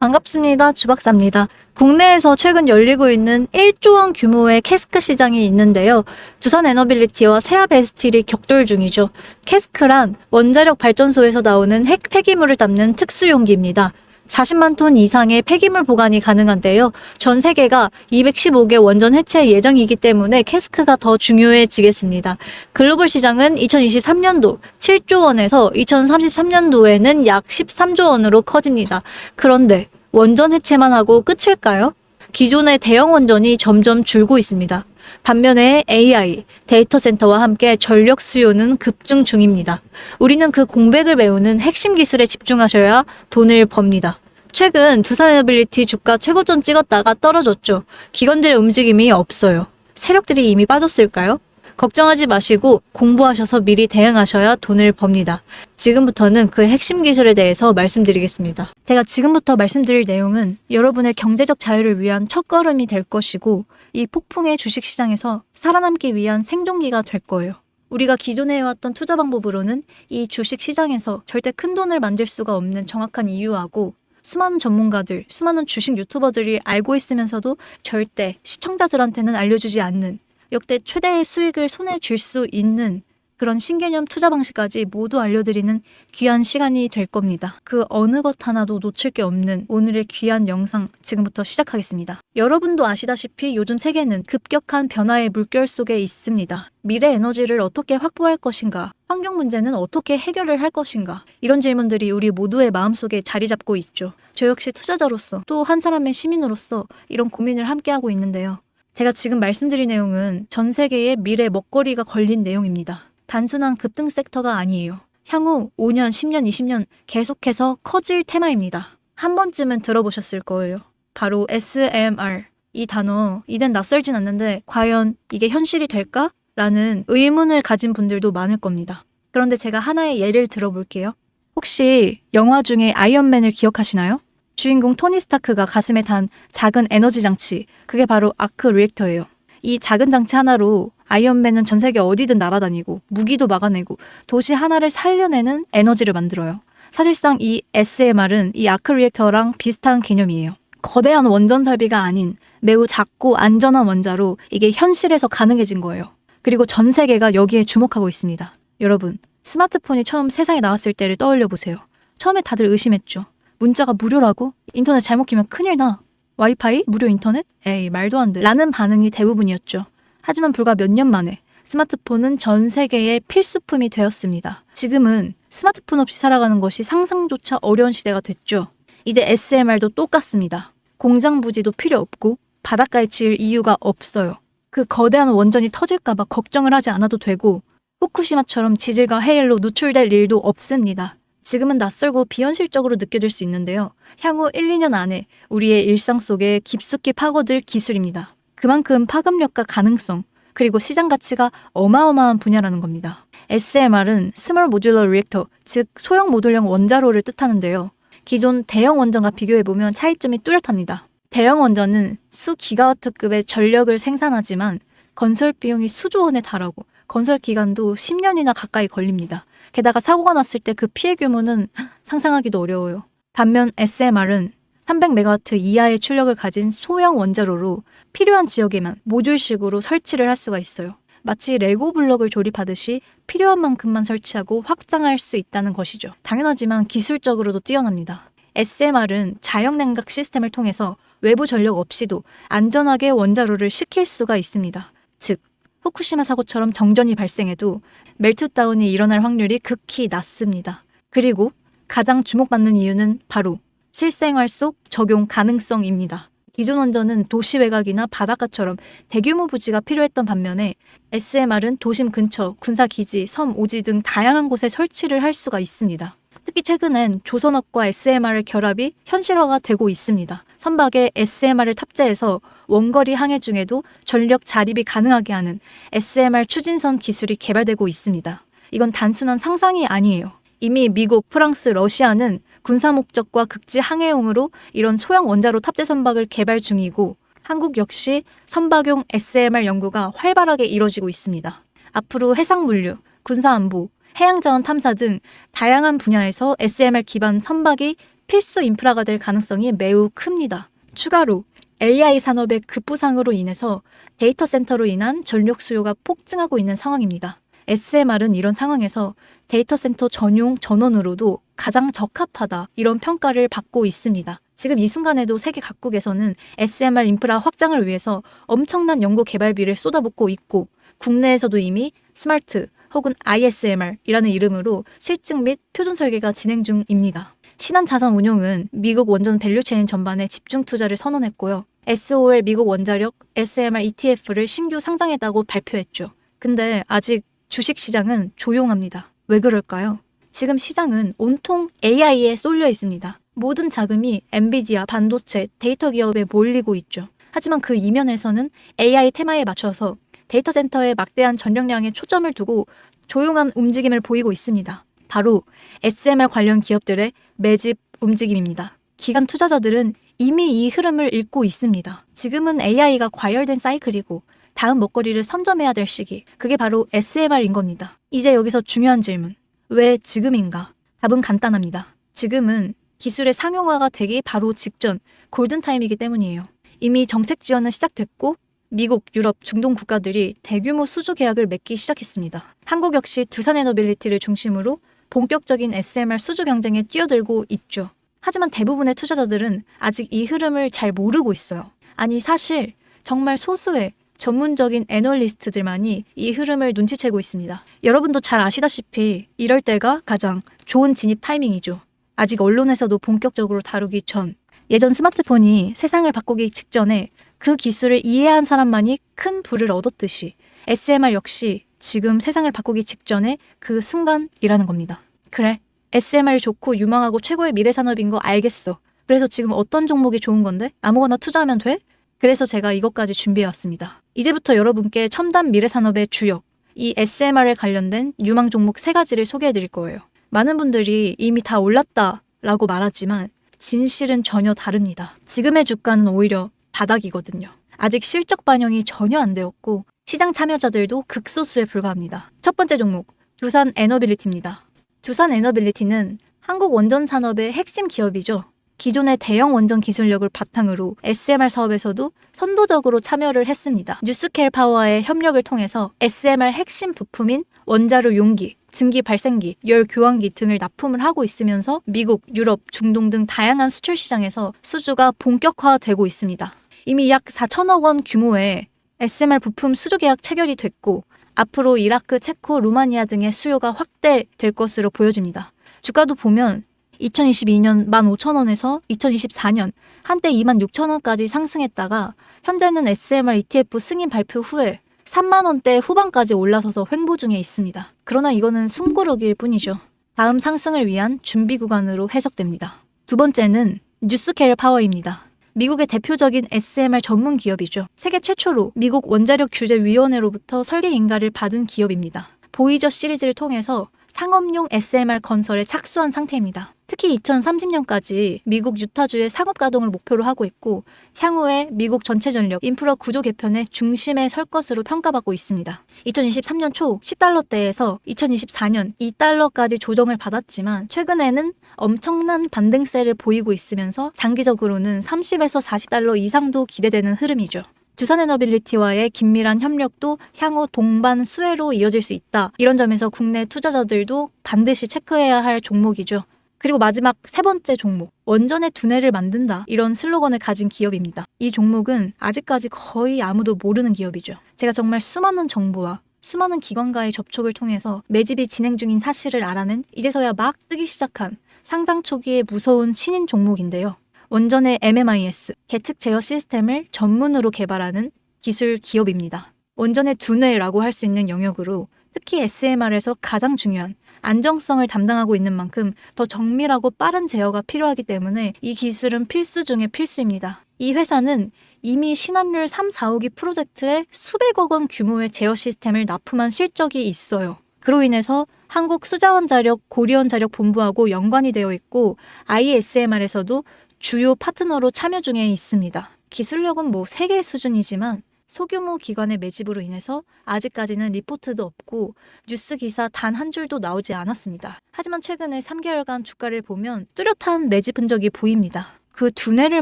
반갑습니다. 주박사입니다. 국내에서 최근 열리고 있는 1조 원 규모의 캐스크 시장이 있는데요. 두산 에너빌리티와 세아베스틸이 격돌 중이죠. 캐스크란 원자력 발전소에서 나오는 핵 폐기물을 담는 특수 용기입니다. 40만 톤 이상의 폐기물 보관이 가능한데요. 전 세계가 215개 원전 해체 예정이기 때문에 캐스크가 더 중요해지겠습니다. 글로벌 시장은 2023년도 7조 원에서 2033년도에는 약 13조 원으로 커집니다. 그런데 원전 해체만 하고 끝일까요? 기존의 대형 원전이 점점 줄고 있습니다. 반면에 AI, 데이터 센터와 함께 전력 수요는 급증 중입니다. 우리는 그 공백을 메우는 핵심 기술에 집중하셔야 돈을 법니다. 최근 두산에너빌리티 주가 최고점 찍었다가 떨어졌죠. 기관들의 움직임이 없어요. 세력들이 이미 빠졌을까요? 걱정하지 마시고 공부하셔서 미리 대응하셔야 돈을 법니다. 지금부터는 그 핵심 기술에 대해서 말씀드리겠습니다. 제가 지금부터 말씀드릴 내용은 여러분의 경제적 자유를 위한 첫걸음이 될 것이고 이 폭풍의 주식시장에서 살아남기 위한 생존기가 될 거예요. 우리가 기존에 해왔던 투자 방법으로는 이 주식시장에서 절대 큰 돈을 만들 수가 없는 정확한 이유하고 수많은 전문가들, 수많은 주식 유튜버들이 알고 있으면서도 절대 시청자들한테는 알려주지 않는 역대 최대의 수익을 손에 쥘 수 있는 그런 신개념 투자 방식까지 모두 알려드리는 귀한 시간이 될 겁니다. 그 어느 것 하나도 놓칠 게 없는 오늘의 귀한 영상 지금부터 시작하겠습니다. 여러분도 아시다시피 요즘 세계는 급격한 변화의 물결 속에 있습니다. 미래 에너지를 어떻게 확보할 것인가? 환경 문제는 어떻게 해결을 할 것인가? 이런 질문들이 우리 모두의 마음속에 자리 잡고 있죠. 저 역시 투자자로서 또 한 사람의 시민으로서 이런 고민을 함께하고 있는데요. 제가 지금 말씀드릴 내용은 전 세계의 미래 먹거리가 걸린 내용입니다. 단순한 급등 섹터가 아니에요. 향후 5년, 10년, 20년 계속해서 커질 테마입니다. 한 번쯤은 들어보셨을 거예요. 바로 SMR. 이 단어 이젠 낯설진 않는데 과연 이게 현실이 될까? 라는 의문을 가진 분들도 많을 겁니다. 그런데 제가 하나의 예를 들어볼게요. 혹시 영화 중에 아이언맨을 기억하시나요? 주인공 토니 스타크가 가슴에 단 작은 에너지 장치, 그게 바로 아크 리액터예요. 이 작은 장치 하나로 아이언맨은 전 세계 어디든 날아다니고 무기도 막아내고 도시 하나를 살려내는 에너지를 만들어요. 사실상 이 SMR은 이 아크 리액터랑 비슷한 개념이에요. 거대한 원전 설비가 아닌 매우 작고 안전한 원자로 이게 현실에서 가능해진 거예요. 그리고 전 세계가 여기에 주목하고 있습니다. 여러분, 스마트폰이 처음 세상에 나왔을 때를 떠올려 보세요. 처음에 다들 의심했죠. 문자가 무료라고? 인터넷 잘못 키면 큰일 나. 와이파이? 무료 인터넷? 에이, 말도 안 돼. 라는 반응이 대부분이었죠. 하지만 불과 몇 년 만에 스마트폰은 전 세계의 필수품이 되었습니다. 지금은 스마트폰 없이 살아가는 것이 상상조차 어려운 시대가 됐죠. 이제 SMR도 똑같습니다. 공장 부지도 필요 없고 바닷가에 지을 이유가 없어요. 그 거대한 원전이 터질까봐 걱정을 하지 않아도 되고 후쿠시마처럼 지질과 해일로 누출될 일도 없습니다. 지금은 낯설고 비현실적으로 느껴질 수 있는데요. 향후 1, 2년 안에 우리의 일상 속에 깊숙이 파고들 기술입니다. 그만큼 파급력과 가능성, 그리고 시장 가치가 어마어마한 분야라는 겁니다. SMR은 스몰 모듈러 리액터, 즉 소형 모듈형 원자로를 뜻하는데요. 기존 대형 원전과 비교해보면 차이점이 뚜렷합니다. 대형 원전은 수 기가와트급의 전력을 생산하지만 건설 비용이 수조 원에 달하고 건설 기간도 10년이나 가까이 걸립니다. 게다가 사고가 났을 때 그 피해 규모는 상상하기도 어려워요. 반면 SMR은 300메가와트 이하의 출력을 가진 소형 원자로로 필요한 지역에만 모듈식으로 설치를 할 수가 있어요. 마치 레고 블록을 조립하듯이 필요한 만큼만 설치하고 확장할 수 있다는 것이죠. 당연하지만 기술적으로도 뛰어납니다. SMR은 자연 냉각 시스템을 통해서 외부 전력 없이도 안전하게 원자로를 식힐 수가 있습니다. 즉, 후쿠시마 사고처럼 정전이 발생해도 멜트다운이 일어날 확률이 극히 낮습니다. 그리고 가장 주목받는 이유는 바로 실생활 속 적용 가능성입니다. 기존 원전은 도시 외곽이나 바닷가처럼 대규모 부지가 필요했던 반면에 SMR은 도심 근처, 군사기지, 섬, 오지 등 다양한 곳에 설치를 할 수가 있습니다. 특히 최근엔 조선업과 SMR의 결합이 현실화가 되고 있습니다. 선박에 SMR을 탑재해서 원거리 항해 중에도 전력 자립이 가능하게 하는 SMR 추진선 기술이 개발되고 있습니다. 이건 단순한 상상이 아니에요. 이미 미국, 프랑스, 러시아는 군사 목적과 극지 항해용으로 이런 소형 원자로 탑재 선박을 개발 중이고 한국 역시 선박용 SMR 연구가 활발하게 이뤄지고 있습니다. 앞으로 해상물류, 군사안보, 해양자원 탐사 등 다양한 분야에서 SMR 기반 선박이 필수 인프라가 될 가능성이 매우 큽니다. 추가로 AI 산업의 급부상으로 인해서 데이터 센터로 인한 전력 수요가 폭증하고 있는 상황입니다. SMR은 이런 상황에서 데이터 센터 전용 전원으로도 가장 적합하다 이런 평가를 받고 있습니다. 지금 이 순간에도 세계 각국에서는 SMR 인프라 확장을 위해서 엄청난 연구 개발비를 쏟아붓고 있고 국내에서도 이미 스마트 혹은 ISMR이라는 이름으로 실증 및 표준 설계가 진행 중입니다. 신한자산운용은 미국 원전 밸류체인 전반에 집중 투자를 선언했고요. SOL 미국 원자력 SMR ETF를 신규 상장했다고 발표했죠. 근데 아직 주식시장은 조용합니다. 왜 그럴까요? 지금 시장은 온통 AI에 쏠려 있습니다. 모든 자금이 엔비디아, 반도체, 데이터 기업에 몰리고 있죠. 하지만 그 이면에서는 AI 테마에 맞춰서 데이터 센터에 막대한 전력량에 초점을 두고 조용한 움직임을 보이고 있습니다. 바로 SMR 관련 기업들의 매집 움직임입니다. 기관 투자자들은 이미 이 흐름을 읽고 있습니다. 지금은 AI가 과열된 사이클이고 다음 먹거리를 선점해야 될 시기, 그게 바로 SMR인 겁니다. 이제 여기서 중요한 질문, 왜 지금인가? 답은 간단합니다. 지금은 기술의 상용화가 되기 바로 직전 골든타임이기 때문이에요. 이미 정책 지원은 시작됐고 미국, 유럽, 중동 국가들이 대규모 수주 계약을 맺기 시작했습니다. 한국 역시 두산에너빌리티를 중심으로 본격적인 SMR 수주 경쟁에 뛰어들고 있죠. 하지만 대부분의 투자자들은 아직 이 흐름을 잘 모르고 있어요. 아니 사실 정말 소수의 전문적인 애널리스트들만이 이 흐름을 눈치채고 있습니다. 여러분도 잘 아시다시피 이럴 때가 가장 좋은 진입 타이밍이죠. 아직 언론에서도 본격적으로 다루기 전, 예전 스마트폰이 세상을 바꾸기 직전에 그 기술을 이해한 사람만이 큰 부를 얻었듯이 SMR 역시 지금 세상을 바꾸기 직전에 그 순간이라는 겁니다. 그래, SMR이 좋고 유망하고 최고의 미래 산업인 거 알겠어. 그래서 지금 어떤 종목이 좋은 건데? 아무거나 투자하면 돼? 그래서 제가 이것까지 준비해왔습니다. 이제부터 여러분께 첨단 미래 산업의 주역, 이 SMR에 관련된 유망 종목 3가지를 소개해드릴 거예요. 많은 분들이 이미 다 올랐다라고 말하지만 진실은 전혀 다릅니다. 지금의 주가는 오히려 바닥이거든요. 아직 실적 반영이 전혀 안 되었고 시장 참여자들도 극소수에 불과합니다. 첫 번째 종목, 두산에너빌리티입니다. 두산에너빌리티는 한국 원전 산업의 핵심 기업이죠. 기존의 대형 원전 기술력을 바탕으로 SMR 사업에서도 선도적으로 참여를 했습니다. 뉴스케일 파워와의 협력을 통해서 SMR 핵심 부품인 원자로 용기, 증기 발생기, 열 교환기 등을 납품을 하고 있으면서 미국, 유럽, 중동 등 다양한 수출 시장에서 수주가 본격화되고 있습니다. 이미 약 4천억 원 규모의 SMR 부품 수주 계약 체결이 됐고 앞으로 이라크, 체코, 루마니아 등의 수요가 확대될 것으로 보여집니다. 주가도 보면 2022년 15,000원에서 2024년 한때 26,000원까지 상승했다가 현재는 SMR ETF 승인 발표 후에 3만원대 후반까지 올라서서 횡보 중에 있습니다. 그러나 이거는 숨고르기일 뿐이죠. 다음 상승을 위한 준비 구간으로 해석됩니다. 두 번째는 뉴스케일 파워입니다. 미국의 대표적인 SMR 전문 기업이죠. 세계 최초로 미국 원자력 규제위원회로부터 설계 인가를 받은 기업입니다. 보이저 시리즈를 통해서 상업용 SMR 건설에 착수한 상태입니다. 특히 2030년까지 미국 유타주의 상업 가동을 목표로 하고 있고 향후에 미국 전체 전력 인프라 구조 개편의 중심에 설 것으로 평가받고 있습니다. 2023년 초 10달러대에서 2024년 2달러까지 조정을 받았지만 최근에는 엄청난 반등세를 보이고 있으면서 장기적으로는 30에서 40달러 이상도 기대되는 흐름이죠. 두산에너빌리티와의 긴밀한 협력도 향후 동반 수혜로 이어질 수 있다. 이런 점에서 국내 투자자들도 반드시 체크해야 할 종목이죠. 그리고 마지막 3번째 종목, 원전의 두뇌를 만든다. 이런 슬로건을 가진 기업입니다. 이 종목은 아직까지 거의 아무도 모르는 기업이죠. 제가 정말 수많은 정보와 수많은 기관과의 접촉을 통해서 매집이 진행 중인 사실을 알아낸 이제서야 막 뜨기 시작한 상장 초기의 무서운 신인 종목인데요. 원전의 MMIS, 계측 제어 시스템을 전문으로 개발하는 기술 기업입니다. 원전의 두뇌라고 할 수 있는 영역으로 특히 SMR에서 가장 중요한 안정성을 담당하고 있는 만큼 더 정밀하고 빠른 제어가 필요하기 때문에 이 기술은 필수 중의 필수입니다. 이 회사는 이미 신한율 3, 4호기 프로젝트에 수백억 원 규모의 제어 시스템을 납품한 실적이 있어요. 그로 인해서 한국수자원자력 고리원자력본부하고 연관이 되어 있고 ISMR에서도 주요 파트너로 참여 중에 있습니다. 기술력은 세계 수준이지만 소규모 기관의 매집으로 인해서 아직까지는 리포트도 없고 뉴스 기사 단 한 줄도 나오지 않았습니다. 하지만 최근에 3개월간 주가를 보면 뚜렷한 매집 흔적이 보입니다. 그 두뇌를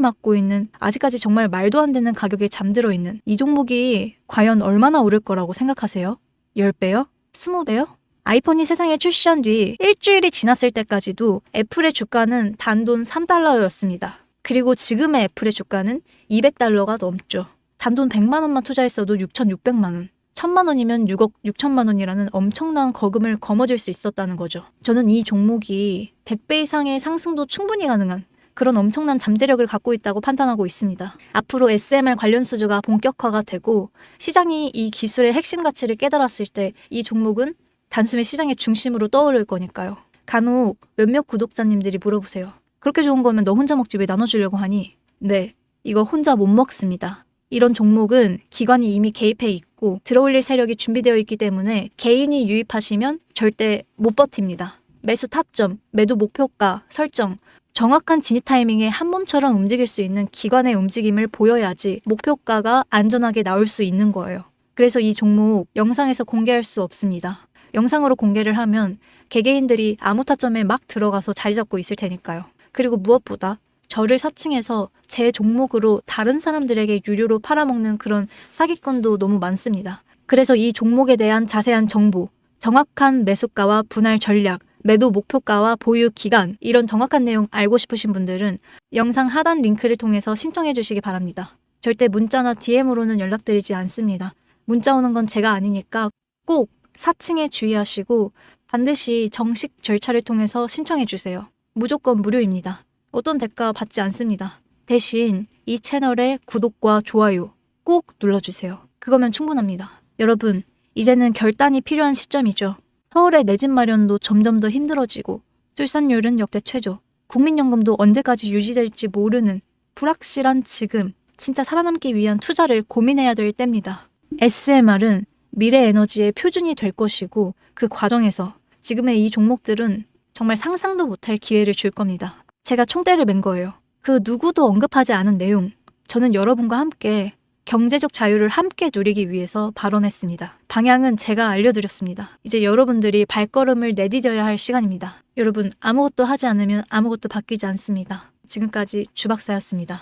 맡고 있는 아직까지 정말 말도 안 되는 가격에 잠들어 있는 이 종목이 과연 얼마나 오를 거라고 생각하세요? 10배요? 20배요? 아이폰이 세상에 출시한 뒤 일주일이 지났을 때까지도 애플의 주가는 단돈 3달러였습니다. 그리고 지금의 애플의 주가는 200달러가 넘죠. 단돈 100만 원만 투자했어도 6,600만 원. 1,000만 원이면 6억 6천만 원이라는 엄청난 거금을 거머쥘 수 있었다는 거죠. 저는 이 종목이 100배 이상의 상승도 충분히 가능한 그런 엄청난 잠재력을 갖고 있다고 판단하고 있습니다. 앞으로 SMR 관련 수주가 본격화가 되고 시장이 이 기술의 핵심 가치를 깨달았을 때 이 종목은 단숨에 시장의 중심으로 떠오를 거니까요. 간혹 몇몇 구독자님들이 물어보세요. 그렇게 좋은 거면 너 혼자 먹지 왜 나눠주려고 하니? 네, 이거 혼자 못 먹습니다. 이런 종목은 기관이 이미 개입해 있고 들어올릴 세력이 준비되어 있기 때문에 개인이 유입하시면 절대 못 버팁니다. 매수 타점, 매도 목표가 설정, 정확한 진입 타이밍에 한 몸처럼 움직일 수 있는 기관의 움직임을 보여야지 목표가가 안전하게 나올 수 있는 거예요. 그래서 이 종목 영상에서 공개할 수 없습니다. 영상으로 공개를 하면 개개인들이 아무 타점에 막 들어가서 자리 잡고 있을 테니까요. 그리고 무엇보다 저를 사칭해서 제 종목으로 다른 사람들에게 유료로 팔아먹는 그런 사기꾼도 너무 많습니다. 그래서 이 종목에 대한 자세한 정보, 정확한 매수가와 분할 전략, 매도 목표가와 보유 기간 이런 정확한 내용 알고 싶으신 분들은 영상 하단 링크를 통해서 신청해 주시기 바랍니다. 절대 문자나 DM으로는 연락드리지 않습니다. 문자 오는 건 제가 아니니까 꼭 사칭에 주의하시고 반드시 정식 절차를 통해서 신청해 주세요. 무조건 무료입니다. 어떤 대가 받지 않습니다. 대신 이 채널의 구독과 좋아요 꼭 눌러주세요. 그거면 충분합니다. 여러분, 이제는 결단이 필요한 시점이죠. 서울의 내 집 마련도 점점 더 힘들어지고 출산율은 역대 최저, 국민연금도 언제까지 유지될지 모르는 불확실한 지금 진짜 살아남기 위한 투자를 고민해야 될 때입니다. SMR은 미래 에너지의 표준이 될 것이고 그 과정에서 지금의 이 종목들은 정말 상상도 못할 기회를 줄 겁니다. 제가 총대를 맨 거예요. 그 누구도 언급하지 않은 내용, 저는 여러분과 함께 경제적 자유를 함께 누리기 위해서 발언했습니다. 방향은 제가 알려드렸습니다. 이제 여러분들이 발걸음을 내디뎌야 할 시간입니다. 여러분, 아무것도 하지 않으면 아무것도 바뀌지 않습니다. 지금까지 주박사였습니다.